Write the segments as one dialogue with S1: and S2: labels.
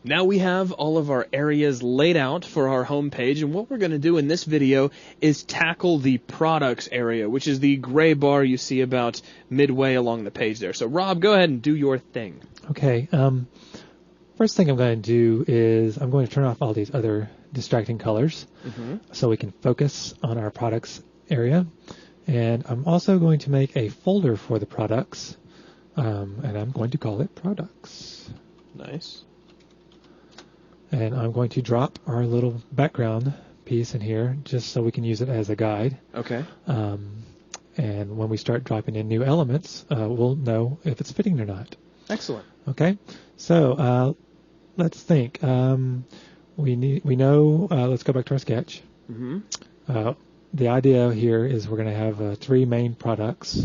S1: Now we have all of our areas laid out for our home page, and what we're going to do in this video is tackle the products area, which is the gray bar you see about midway along the page there. So Rob, go ahead and do your thing.
S2: Okay. First thing I'm going to do is I'm going to turn off all these other distracting colors so we can focus on our products area. And I'm also going to make a folder for the products, and I'm going to call it products.
S1: Nice.
S2: And I'm going to drop our little background piece in here just so we can use it as a guide.
S1: Okay.
S2: And when we start dropping in new elements, we'll know if it's fitting or not.
S1: Excellent.
S2: Okay. So let's think. We know. Let's go back to our sketch. The idea here is we're going to have 3 main products.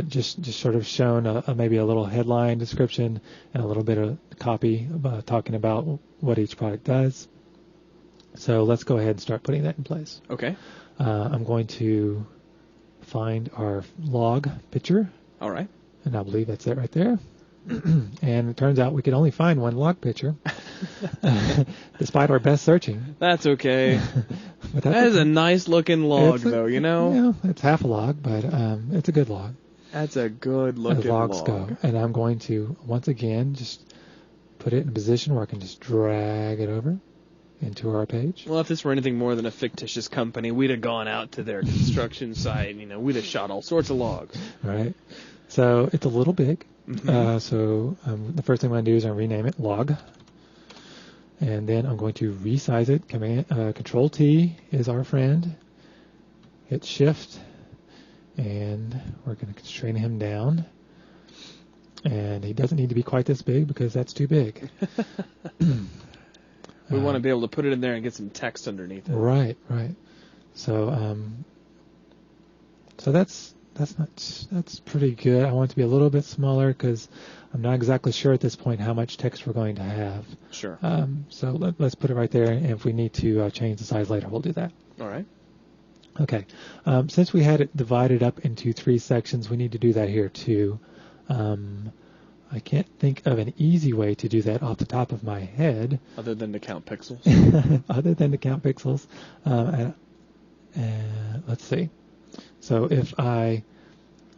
S2: Just sort of shown maybe a little headline description and a little bit of copy talking about what each product does. So let's go ahead and start putting that in place.
S1: Okay.
S2: I'm going to find our log picture.
S1: All right.
S2: And I believe that's it right there. And it turns out we could only find one log picture, despite our best searching.
S1: That's okay.
S2: But
S1: that is a nice looking log, though, you know?
S2: Yeah, it's half a log, but it's a good log.
S1: That's a good looking
S2: log. As logs
S1: log.
S2: go. And I'm going to, once again, just put it in a position where I can just drag it over into our page.
S1: Well, if this were anything more than a fictitious company, we'd have gone out to their construction site. We'd have shot all sorts of logs.
S2: Right. So it's a little big. So the first thing I'm going to do is I'm going to rename it log. And then I'm going to resize it. Control T is our friend. Hit Shift. And we're going to constrain him down. And he doesn't need to be quite this big because that's too big.
S1: We want to be able to put it in there and get some text underneath it.
S2: Right. So so that's pretty good. I want it to be a little bit smaller because I'm not exactly sure at this point how much text we're going to have.
S1: Sure.
S2: So let's put it right there, and if we need to change the size later, we'll do that.
S1: All right.
S2: Okay. Since we had it divided up into 3 sections, we need to do that here too. I can't think of an easy way to do that off the top of my head.
S1: Other than to count pixels?
S2: Other than to count pixels. Let's see. So if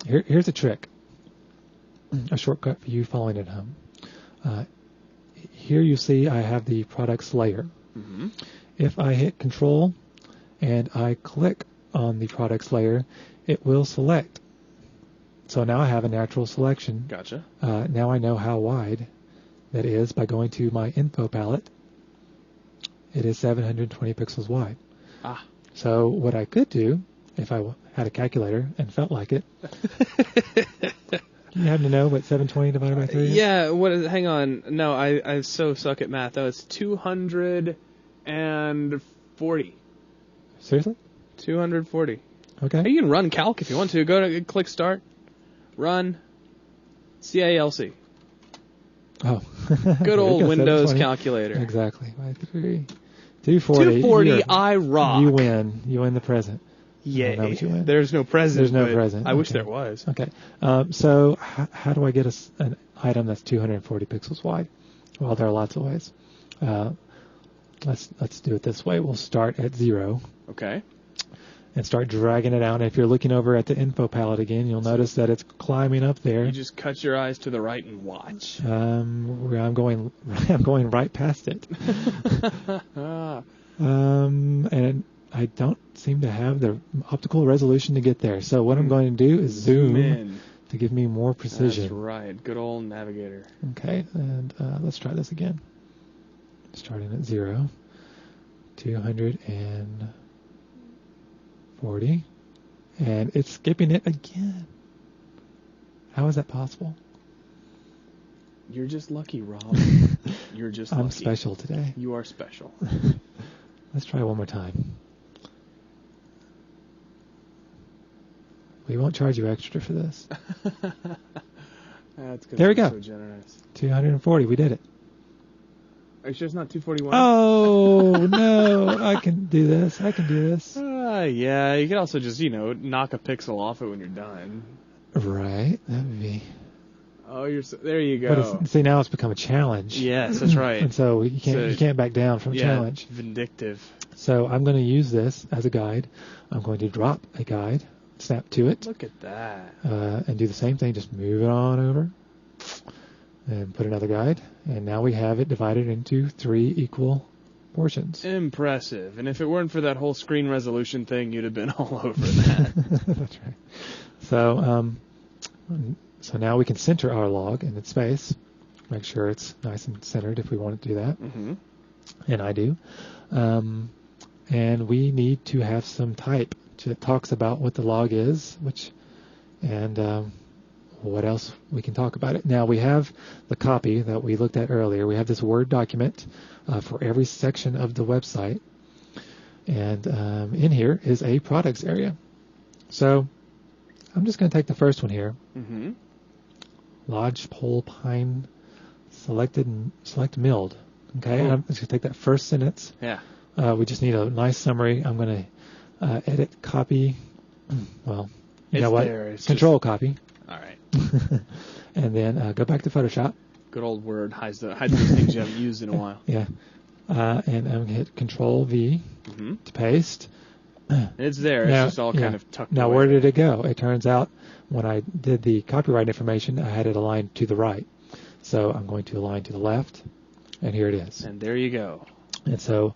S2: here's a trick, a shortcut for you following at home. Here you see I have the products layer. If I hit Control and I click on the products layer, it will select. So now I have a natural selection.
S1: Gotcha.
S2: Now I know how wide that is by going to my info palette. It is 720 pixels wide. So what I could do, if I had a calculator and felt like it, you happen to know what 720 divided by 3 is?
S1: Yeah, hang on. No, I so suck at math. It's 240.
S2: Seriously?
S1: 240.
S2: Okay.
S1: Hey, you can run calc if you want to. Go to click start. Run. CALC.
S2: Oh.
S1: Good old Windows calculator.
S2: Exactly. By 3. 240.
S1: 240, I rock.
S2: You win. You win the present.
S1: Yay. There's no present.
S2: There's no present.
S1: I wish there was.
S2: Okay. So how do I get an item that's 240 pixels wide? Well, there are lots of ways. Let's do it this way. We'll start at 0.
S1: Okay.
S2: And start dragging it out. And if you're looking over at the info palette again, you'll notice that it's climbing up there.
S1: You just cut your eyes to the right and watch.
S2: I'm going right past it. And I don't seem to have the optical resolution to get there. So what I'm going to do is zoom in to give me more precision.
S1: That's right. Good old navigator.
S2: Okay. And let's try this again. Starting at 0. 240. And it's skipping it again. How is that possible?
S1: You're just lucky, Rob. You're just lucky.
S2: I'm special today.
S1: You are special.
S2: Let's try one more time. We won't charge you extra for this.
S1: That's good.
S2: There we go.
S1: So generous.
S2: 240. We did it.
S1: Are you sure it's not 241?
S2: Oh, no. I can do this.
S1: Yeah, you can also just, knock a pixel off it when you're done.
S2: Right. That would be...
S1: Oh, there you
S2: But
S1: go.
S2: see, now it's become a challenge.
S1: Yes, that's right.
S2: And so you can't back down from a challenge.
S1: Vindictive.
S2: So I'm going to use this as a guide. I'm going to drop a guide, snap to it.
S1: Look at that.
S2: And do the same thing. Just move it on over and put another guide. And now we have it divided into 3 equal portions.
S1: Impressive. And if it weren't for that whole screen resolution thing, you'd have been all over that.
S2: That's right. So now we can center our log in its space. Make sure it's nice and centered if we want to do that.
S1: Mm-hmm.
S2: And I do. And we need to have some type that talks about what the log is, and what else we can talk about it. Now we have the copy that we looked at earlier. We have this Word document for every section of the website. And in here is a products area. So I'm just going to take the first one here.
S1: Mm-hmm.
S2: Lodgepole pine select milled. Okay, and I'm just going to take that first sentence.
S1: Yeah.
S2: We just need a nice summary. I'm going to edit copy. Well, you know what? Control copy.
S1: All right.
S2: And then go back to Photoshop.
S1: Good old Word hides those things you haven't used in a while.
S2: Yeah. And I'm going to hit Control V to paste.
S1: It's there. It's just all kind of tucked away.
S2: Now, where did it go? It turns out when I did the copyright information, I had it aligned to the right. So I'm going to align to the left. And here it is.
S1: And there you go.
S2: And so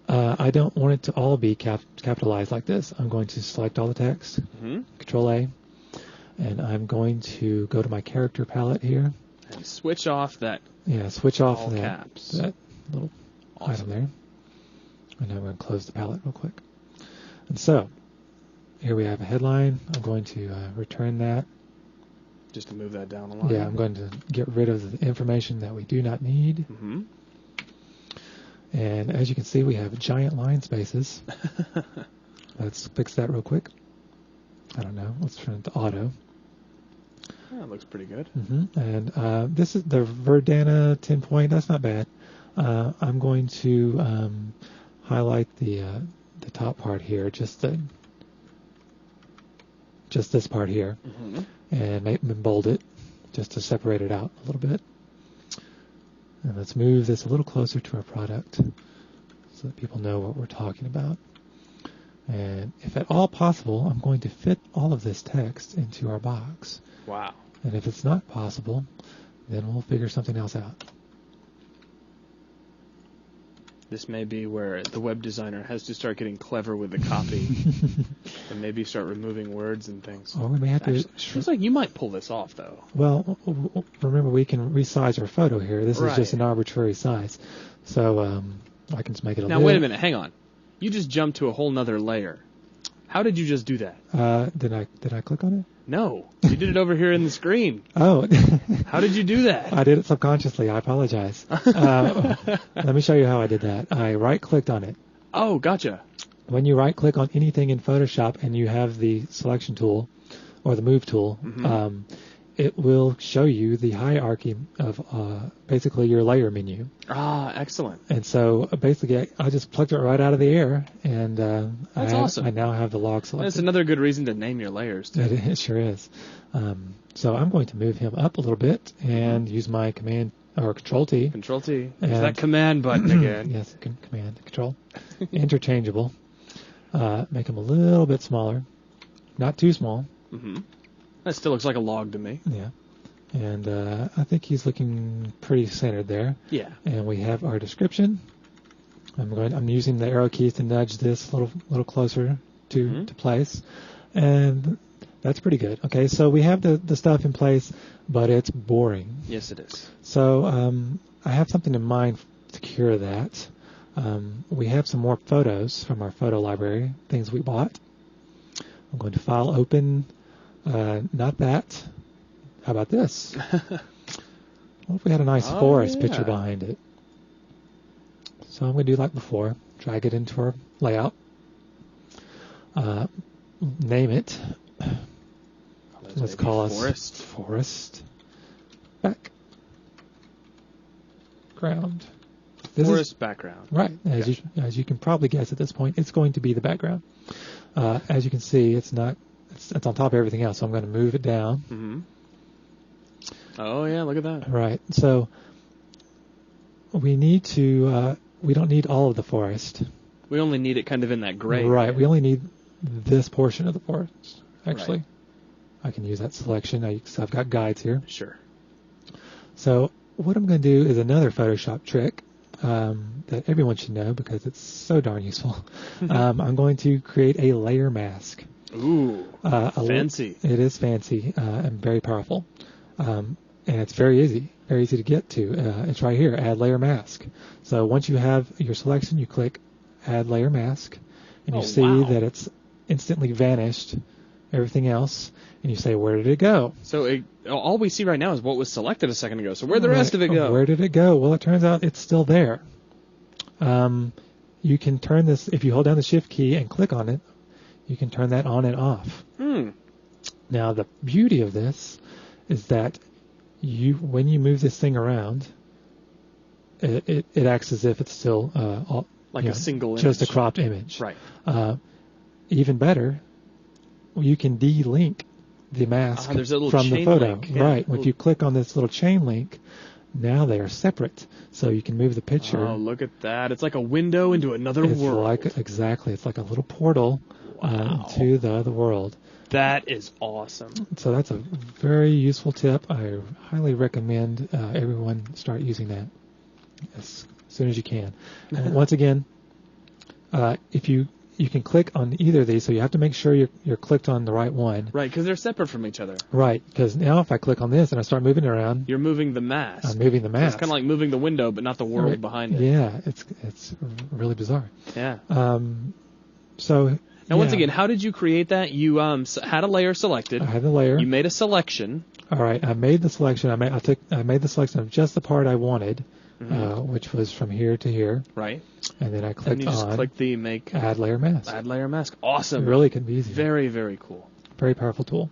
S2: I don't want it to all be capitalized like this. I'm going to select all the text, Control A, and I'm going to go to my character palette here.
S1: And switch off that.
S2: Yeah, switch off
S1: all
S2: that,
S1: caps.
S2: that little item there. And I'm going to close the palette real quick. And so here we have a headline. I'm going to return that.
S1: Just to move that down a line.
S2: Yeah, I'm going to get rid of the information that we do not need.
S1: Mm-hmm.
S2: And as you can see, we have giant line spaces. Let's fix that real quick. I don't know. Let's turn it to auto.
S1: That looks pretty good.
S2: Mm-hmm. And this is the Verdana 10 point. That's not bad. I'm going to highlight the top part here, just this part here, and bold it just to separate it out a little bit. And let's move this a little closer to our product so that people know what we're talking about. And if at all possible, I'm going to fit all of this text into our box.
S1: Wow.
S2: And if it's not possible, then we'll figure something else out.
S1: This may be where the web designer has to start getting clever with the copy and maybe start removing words and things.
S2: Or we may have to...
S1: Seems like you might pull this off, though.
S2: Well, remember, we can resize our photo here. This is just an arbitrary size. So I can just make it a
S1: Now, wait a minute. Hang on. You just jumped to a whole nother layer. How did you just do that?
S2: Did I click on it?
S1: No. You did it over here in the screen.
S2: Oh.
S1: How did you do that?
S2: I did it subconsciously. I apologize. Let me show you how I did that. I right-clicked on it.
S1: Oh, gotcha.
S2: When you right-click on anything in Photoshop and you have the selection tool or the move tool, it will show you the hierarchy of basically your layer menu.
S1: Ah, excellent.
S2: And so basically I just plucked it right out of the air, and
S1: That's awesome.
S2: I now have the log selected.
S1: That's another good reason to name your layers, too.
S2: It sure is. So I'm going to move him up a little bit and use my command or Control T.
S1: Control T. There's that command button again.
S2: Yes, command, Control. Interchangeable. Make him a little bit smaller. Not too small.
S1: Mm-hmm. That still looks like a log to me.
S2: Yeah. And I think he's looking pretty centered there.
S1: Yeah.
S2: And we have our description. I'm using the arrow keys to nudge this a little closer to place. And that's pretty good. Okay, so we have the stuff in place, but it's boring.
S1: Yes, it is.
S2: So I have something in mind to cure that. We have some more photos from our photo library, things we bought. I'm going to file open. Not that. How about this? What if we had a nice forest picture behind it? So I'm going to do like before. Drag it into our layout. Name it. Let's call us Forest Background.
S1: Forest background.
S2: Right. As you can probably guess at this point, it's going to be the background. As you can see, it's on top of everything else. So I'm going to move it down.
S1: Mm-hmm. Oh, yeah, look at that.
S2: Right. So we need to, we don't need all of the forest.
S1: We only need it kind of in that gray
S2: Right.
S1: area.
S2: We only need this portion of the forest, actually.
S1: Right.
S2: I can use that selection. So I've got guides here.
S1: Sure.
S2: So what I'm going to do is another Photoshop trick that everyone should know because it's so darn useful. I'm going to create a layer mask.
S1: Ooh, fancy.
S2: It is fancy and very powerful. And it's very easy to get to. It's right here, add layer mask. So once you have your selection, you click add layer mask, and you see that it's instantly vanished everything else, and you say, where did it go?
S1: So all we see right now is what was selected a second ago. So where'd the rest of it go?
S2: Where did it go? Well, it turns out it's still there. You can turn this, if you hold down the Shift key and click on it, you can turn that on and off. Now, the beauty of this is that when you move this thing around, it acts as if it's still
S1: like a single image.
S2: Just a cropped image.
S1: Right.
S2: Even better, you can de-link the mask
S1: there's a little
S2: from the
S1: chain
S2: photo.
S1: link. Yeah.
S2: Right. If you click on this little chain link, now they are separate. So you can move the picture.
S1: Oh, look at that. It's like a window into another world.
S2: Exactly. It's like a little portal to the other world.
S1: That is awesome.
S2: So that's a very useful tip. I highly recommend everyone start using that as soon as you can. And once again, if you can click on either of these, so you have to make sure you're clicked on the right one.
S1: Right, because they're separate from each other.
S2: Right, because now if I click on this and I start moving it around,
S1: you're moving the mask.
S2: I'm moving the mask.
S1: So it's kind of like moving the window, but not the world behind it.
S2: Yeah, it's really bizarre.
S1: Yeah.
S2: So
S1: now, once again, how did you create that? You had a layer selected.
S2: I had the layer.
S1: You made a selection.
S2: All right, I made the selection. I made the selection of just the part I wanted, which was from here to here.
S1: Right.
S2: And then I clicked
S1: and you just click the
S2: add layer mask.
S1: Add layer mask. Awesome.
S2: It really can be easy.
S1: Very, very cool.
S2: Very powerful tool.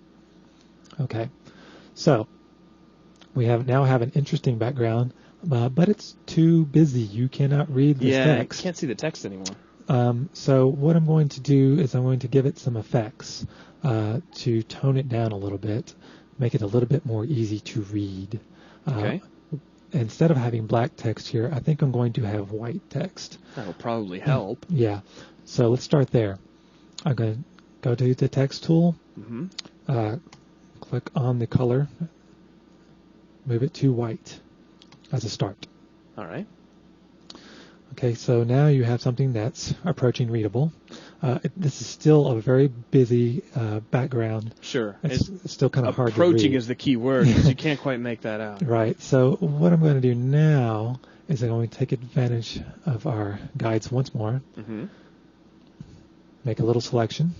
S2: Okay, so we now have an interesting background, but it's too busy. You cannot read this text.
S1: Yeah, can't see the text anymore.
S2: So what I'm going to do is I'm going to give it some effects to tone it down a little bit, make it a little bit more easy to read.
S1: Okay.
S2: Instead of having black text here, I think I'm going to have white text.
S1: That'll probably help.
S2: Yeah. So let's start there. I'm going to go to the text tool, click on the color, move it to white as a start.
S1: All right.
S2: Okay, so now you have something that's approaching readable. This is still a very busy background.
S1: Sure.
S2: It's still kind of hard to read.
S1: Approaching is the key word because you can't quite make that out.
S2: Right. So what I'm going to do now is I'm going to take advantage of our guides once more. Make a little selection.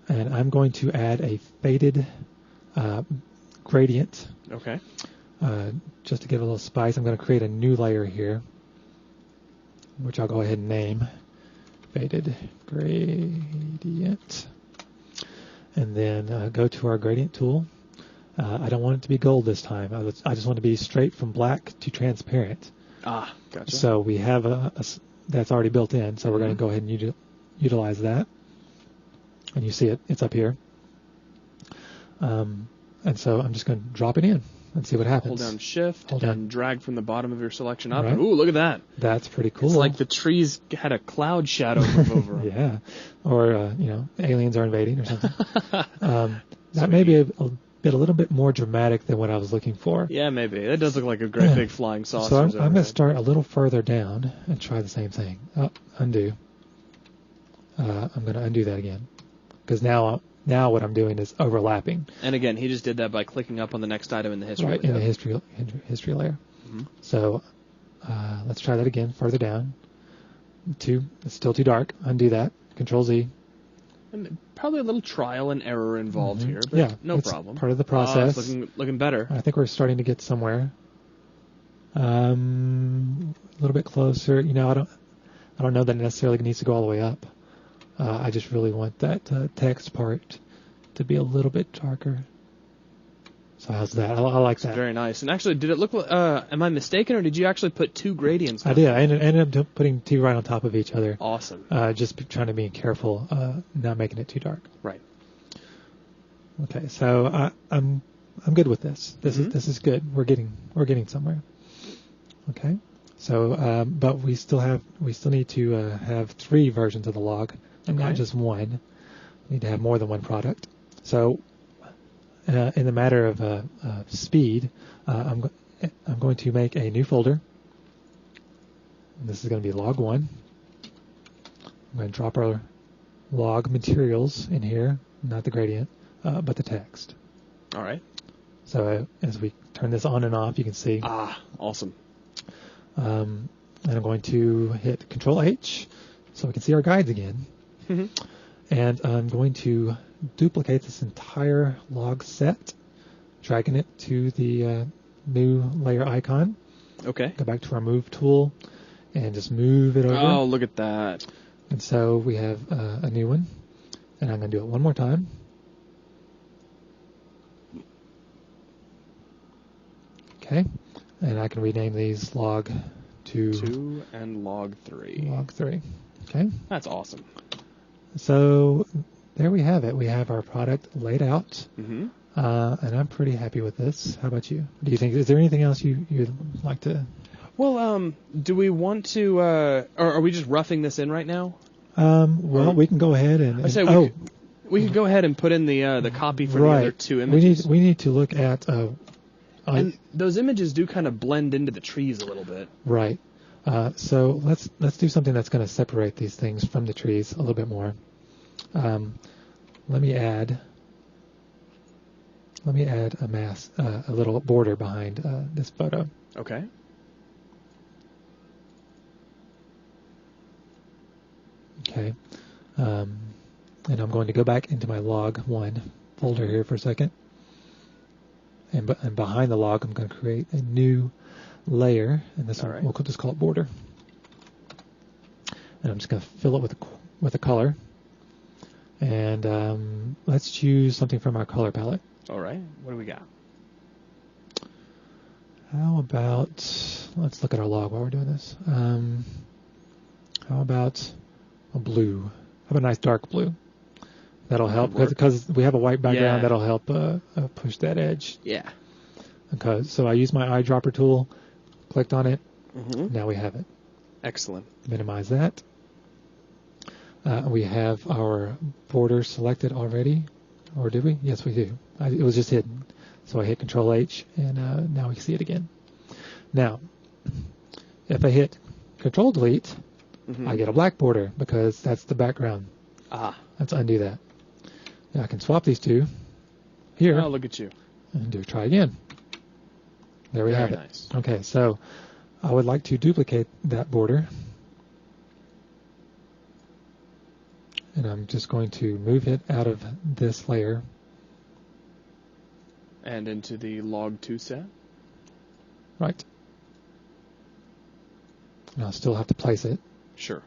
S2: And I'm going to add a faded gradient.
S1: Okay.
S2: Just to give a little spice, I'm going to create a new layer here, which I'll go ahead and name faded gradient. And then go to our gradient tool. I don't want it to be gold this time. I just want to be straight from black to transparent.
S1: Ah, gotcha.
S2: So we have that's already built in, so we're going to go ahead and utilize that. And you see it's up here. And so I'm just going to drop it in and see what happens.
S1: Hold down Shift and drag from the bottom of your selection up.
S2: Right.
S1: Ooh, look at that.
S2: That's pretty cool.
S1: It's like the trees had a cloud shadow move over them.
S2: Yeah. Or, aliens are invading or something. That may be a little bit more dramatic than what I was looking for.
S1: Yeah, maybe. That does look like a great big flying saucer.
S2: So I'm going to start a little further down and try the same thing. Undo. I'm going to undo that again. Because now what I'm doing is overlapping.
S1: And again, he just did that by clicking up on the next item in the history.
S2: Right, in the history layer. So let's try that again, further down. It's still too dark. Undo that. Control Z.
S1: And probably a little trial and error involved here, but no problem.
S2: Part of the process.
S1: It's looking better.
S2: I think we're starting to get somewhere. A little bit closer. I don't know that it necessarily needs to go all the way up. I just really want that text part to be a little bit darker. So how's that? I like that.
S1: Very nice. And actually, did it look like, am I mistaken, or did you actually put two gradients down?
S2: I did. I ended up putting two right on top of each other.
S1: Awesome.
S2: Just trying to be careful, not making it too dark.
S1: Right.
S2: Okay, so I'm I'm good with this. This is good. We're getting somewhere. Okay. So, but we still need to have 3 versions of the log, and not just one. We need to have more than one product. So, in the matter of speed, I'm going to make a new folder. And this is going to be log 1. I'm going to drop our log materials in here, not the gradient, but the text.
S1: All right.
S2: So as we turn this on and off, you can see.
S1: Awesome.
S2: And I'm going to hit Control H so we can see our guides again. And I'm going to duplicate this entire log set, dragging it to the new layer icon.
S1: Okay.
S2: Go back to our Move tool and just move it over.
S1: Oh, look at that.
S2: And so we have a new one. And I'm going to do it one more time. Okay. And I can rename these log 2
S1: and log 3.
S2: Log 3. Okay.
S1: That's awesome.
S2: So there we have it. We have our product laid out.
S1: Mm-hmm.
S2: And I'm pretty happy with this. How about you? Do you think, is there anything else you'd like to?
S1: Well, do we want to, or are we just roughing this in right now?
S2: Well, we can go ahead and
S1: we could go ahead and put in the copy for the other 2 images.
S2: We need to look at
S1: and those images do kind of blend into the trees a little bit.
S2: Right. So let's do something that's going to separate these things from the trees a little bit more. Let me add a little border behind this photo.
S1: Okay.
S2: Okay. And I'm going to go back into my log 1 folder here for a second. And behind the log, I'm going to create a new layer, and this one, we'll just call it border. And I'm just going to fill it with a color. And let's choose something from our color palette.
S1: All right. What do we got?
S2: How about, let's look at our log while we're doing this. How about a blue? How about a nice dark blue? That'll help because we have a white background. Yeah. That'll help push that edge.
S1: Yeah.
S2: Okay. So I use my eyedropper tool, clicked on it.
S1: Mm-hmm.
S2: Now we have it.
S1: Excellent.
S2: Minimize that. We have our border selected already, or did we? Yes, we do. It was just hidden. So I hit Control H, and now we see it again. Now, if I hit Control Delete, I get a black border because that's the background. Let's undo that. Now I can swap these 2 here.
S1: Oh, look at you.
S2: And try again. There we have it.
S1: Nice.
S2: Okay, so I would like to duplicate that border. And I'm just going to move it out of this layer.
S1: And into the log 2 set?
S2: Right. And I'll still have to place it.
S1: Sure.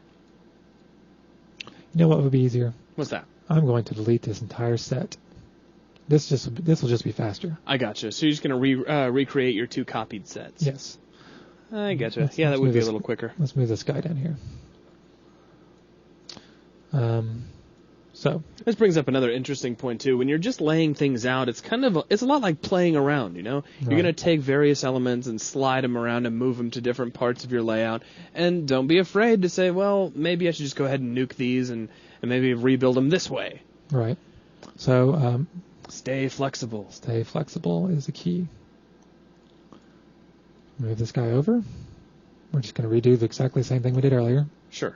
S2: You know what would be easier?
S1: What's that?
S2: I'm going to delete this entire set. This will just be faster.
S1: I gotcha. So you're just going to recreate your 2 copied sets?
S2: Yes.
S1: I gotcha. That would be a little quicker.
S2: Let's move this guy down here. So
S1: this brings up another interesting point too. When you're just laying things out, it's a lot like playing around. You're going to take various elements and slide them around and move them to different parts of your layout. And don't be afraid to say, well, maybe I should just go ahead and nuke these and maybe rebuild them this way.
S2: Right. So
S1: stay flexible.
S2: Stay flexible is the key. Move this guy over. We're just going to redo exactly the same thing we did earlier.
S1: Sure.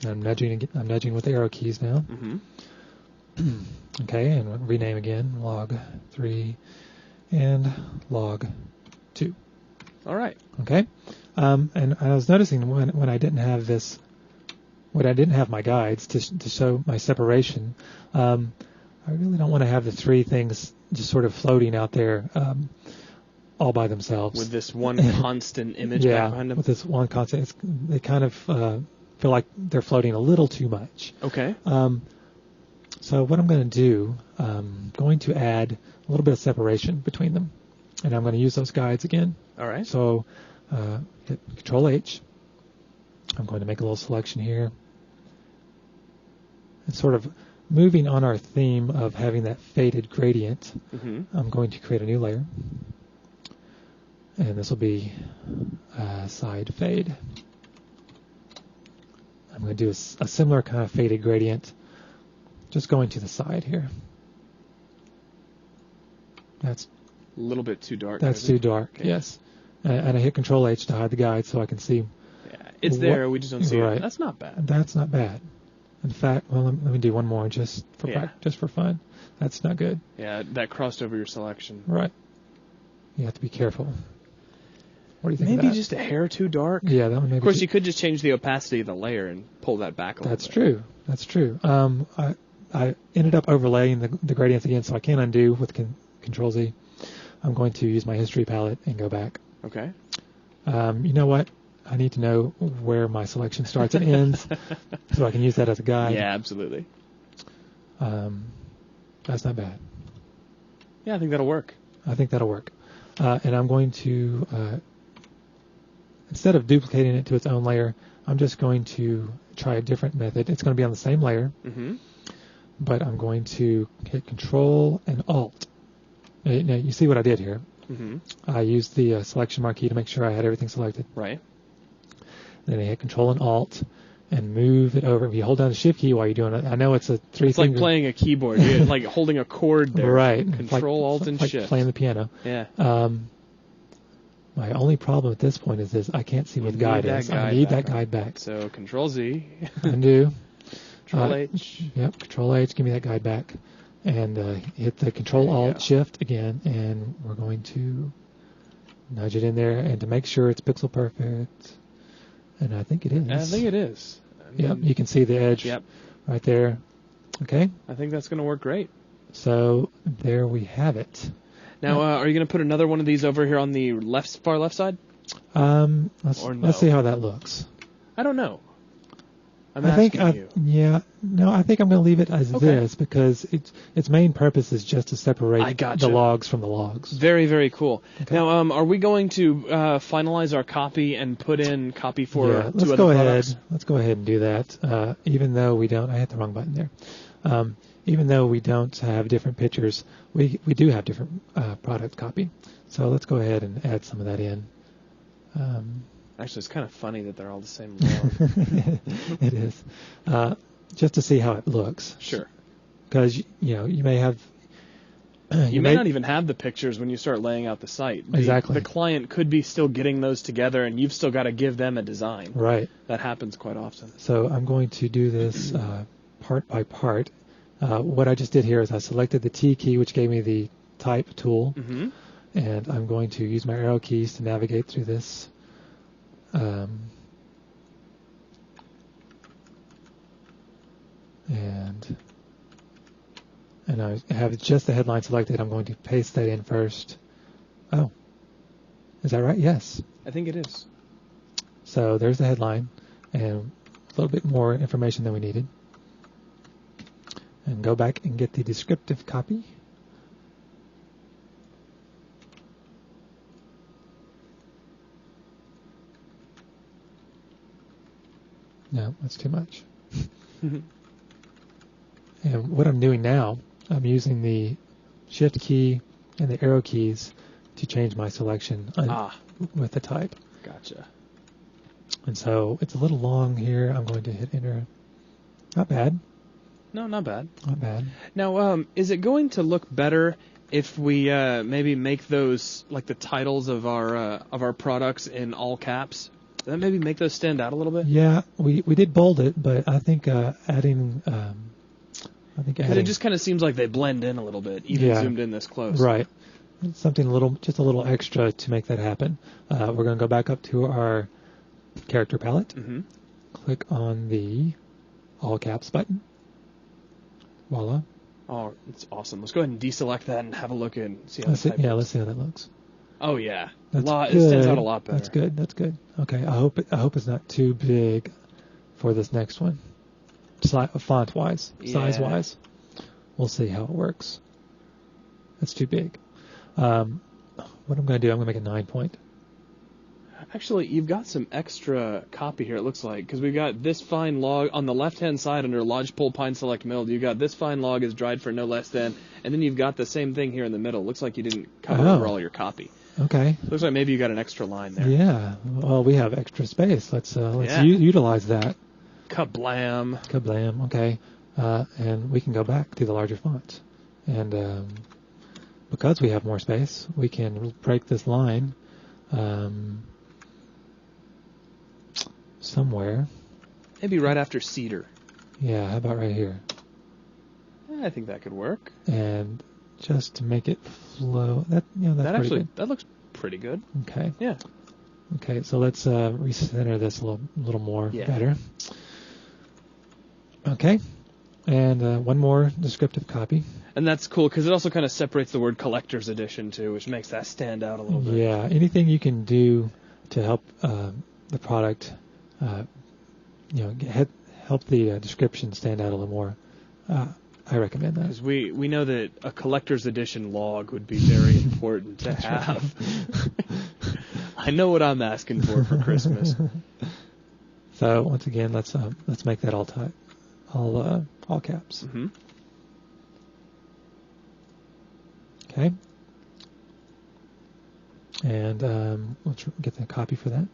S2: I'm nudging with the arrow keys now.
S1: Mm-hmm.
S2: Okay, and rename again, log 3 and log 2.
S1: All right.
S2: Okay. And I was noticing when I didn't have this, when I didn't have my guides to show my separation, I really don't want to have the 3 things just sort of floating out there all by themselves.
S1: With this one constant image back behind them?
S2: With this one constant. They kind of feel like they're floating a little too much.
S1: Okay.
S2: So what I'm going to do, I'm going to add a little bit of separation between them. And I'm going to use those guides again.
S1: All right.
S2: So hit Control H. I'm going to make a little selection here. and sort of moving on our theme of having that faded gradient, I'm going to create a new layer. And this will be side fade. I'm going to do a similar kind of faded gradient, just going to the side here. That's
S1: a little bit too dark.
S2: That's too dark, okay. Yes. And I hit Control H to hide the guide so I can see.
S1: Yeah, it's there. We just don't see it. That's not bad.
S2: That's not bad. In fact, well, let me do one more just for fun. That's not good.
S1: Yeah, that crossed over your selection.
S2: Right. You have to be careful. What do you think?
S1: Maybe
S2: of that?
S1: Just a hair too dark.
S2: Yeah, that one maybe.
S1: Of course, you could just change the opacity of the layer and pull that back a little bit.
S2: That's true. That's true. I ended up overlaying the gradients again, so I can't undo with Control Z. I'm going to use my history palette and go back.
S1: Okay.
S2: You know what? I need to know where my selection starts and ends, so I can use that as a guide.
S1: Yeah, absolutely.
S2: That's not bad.
S1: Yeah, I think that'll work.
S2: And I'm going to, instead of duplicating it to its own layer, I'm just going to try a different method. It's going to be on the same layer, but I'm going to hit Control and Alt. Now, you see what I did here. I used the selection marquee to make sure I had everything selected.
S1: Right.
S2: Then I hit Control and Alt and move it over. If you hold down the Shift key while you're doing it, I know it's a three-finger.
S1: It's like playing a keyboard. You're like holding a chord there.
S2: Right.
S1: Control, Alt, and
S2: like
S1: Shift.
S2: Playing the piano.
S1: Yeah.
S2: My only problem at this point is this: I can't see where the guide is. I need that guide back.
S1: So Control Z.
S2: Undo.
S1: Control H.
S2: Yep. Control H. Give me that guide back. And hit the Control Alt Shift again, and we're going to nudge it in there, and to make sure it's pixel perfect. And I think it is.
S1: I think it is.
S2: Yep, you can see the edge right there. Okay.
S1: I think that's going to work great.
S2: So there we have it.
S1: Now, are you going to put another one of these over here on the far left side?
S2: Let's see how that looks.
S1: I don't know. I
S2: think I'm going to leave it as this because its main purpose is just to separate the logs from the logs.
S1: Very, very cool. Okay. Now, are we going to finalize our copy and put in copy for two other products?
S2: Let's go ahead and do that. Even though we don't, I hit the wrong button there. Even though we don't have different pictures, we do have different product copy. So let's go ahead and add some of that in.
S1: Actually, it's kind of funny that they're all the same log.
S2: It is. Just to see how it looks.
S1: Sure.
S2: Because, you may have...
S1: you may not even have the pictures when you start laying out the site.
S2: Exactly.
S1: The client could be still getting those together, and you've still got to give them a design.
S2: Right.
S1: That happens quite often.
S2: So I'm going to do this part by part. What I just did here is I selected the T key, which gave me the type tool. And I'm going to use my arrow keys to navigate through this. And I have just the headline selected. I'm going to paste that in first. Oh, is that right? Yes.
S1: I think it is.
S2: So there's the headline and a little bit more information than we needed. And go back and get the descriptive copy. No, that's too much. And what I'm doing now, I'm using the Shift key and the arrow keys to change my selection with the type.
S1: Gotcha.
S2: And so it's a little long here. I'm going to hit Enter. Not bad.
S1: No, not bad.
S2: Not bad.
S1: Now, is it going to look better if we maybe make those like the titles of our products in all caps? Does that maybe make those stand out a little bit?
S2: Yeah, we did bold it, but I think adding.
S1: Because it just kind of seems like they blend in a little bit, even zoomed in this close.
S2: Right. Something just a little extra to make that happen. We're going to go back up to our character palette. Click on the all caps button. Voila.
S1: Oh, it's awesome. Let's go ahead and deselect that and have a look and see how
S2: let's see how that looks.
S1: Oh yeah,
S2: it
S1: stands out a lot better.
S2: That's good. Okay, I hope it's not too big for this next one. Font wise, size wise, we'll see how it works. That's too big. What I'm going to do, I'm going to make a 9 point.
S1: Actually, you've got some extra copy here, it looks like, because we've got this fine log on the left-hand side under Lodgepole Pine Select Milled. You've got this fine log is dried for no less than, and then you've got the same thing here in the middle. Looks like you didn't cover over all your copy.
S2: Okay.
S1: Looks like maybe you got an extra line there.
S2: Yeah. Well, we have extra space. Let's utilize that.
S1: Kablam.
S2: Kablam. Okay. And we can go back to the larger fonts. And because we have more space, we can break this line somewhere.
S1: Maybe right after cedar.
S2: Yeah, how about right here?
S1: I think that could work.
S2: And just to make it flow, that's good.
S1: That looks pretty good.
S2: Okay.
S1: Yeah.
S2: Okay, so let's recenter this a little more better. Okay, and one more descriptive copy.
S1: And that's cool because it also kind of separates the word collector's edition too, which makes that stand out a little bit.
S2: Yeah, anything you can do to help the product, help the description stand out a little more. I recommend that.
S1: Because we know that a collector's edition log would be very important to have. I know what I'm asking for Christmas.
S2: So once again, let's make that all caps.
S1: Mm-hmm.
S2: Okay. And let's get the copy for that.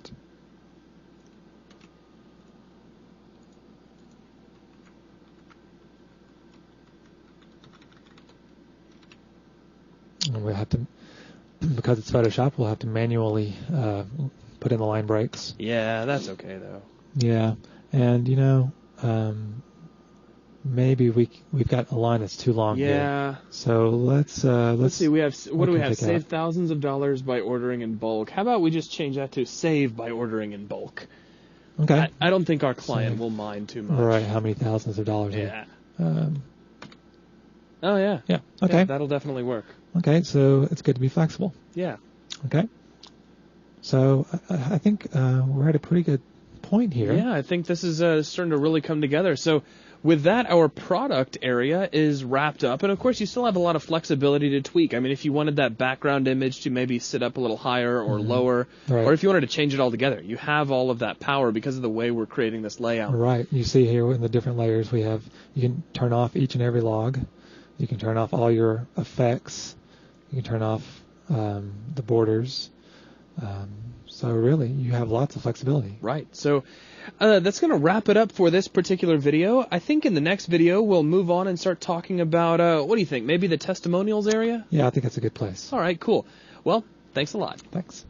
S2: And we'll have to, because it's Photoshop, we'll have to manually put in the line breaks.
S1: Yeah, that's okay though.
S2: Yeah, and maybe we've got a line that's too long.
S1: Yeah.
S2: Here. So let's
S1: see. We have what do we have? Save thousands of dollars by ordering in bulk. How about we just change that to save by ordering in bulk?
S2: Okay.
S1: I don't think our client will mind too much.
S2: Right. How many thousands of dollars?
S1: Yeah.
S2: Oh yeah. Yeah.
S1: Okay. Yeah, that'll definitely work.
S2: Okay. So it's good to be flexible.
S1: Yeah.
S2: Okay. So I think we're at a pretty good point here.
S1: Yeah, I think this is starting to really come together. So with that, our product area is wrapped up. And, of course, you still have a lot of flexibility to tweak. I mean, if you wanted that background image to maybe sit up a little higher or lower, or if you wanted to change it altogether, you have all of that power because of the way we're creating this layout.
S2: Right. You see here in the different layers you can turn off each and every log. You can turn off all your effects. You can turn off the borders. So really, you have lots of flexibility.
S1: Right. So that's going to wrap it up for this particular video. I think in the next video, we'll move on and start talking about, what do you think, maybe the testimonials area?
S2: Yeah, I think that's a good place.
S1: All right, cool. Well, thanks a lot.
S2: Thanks.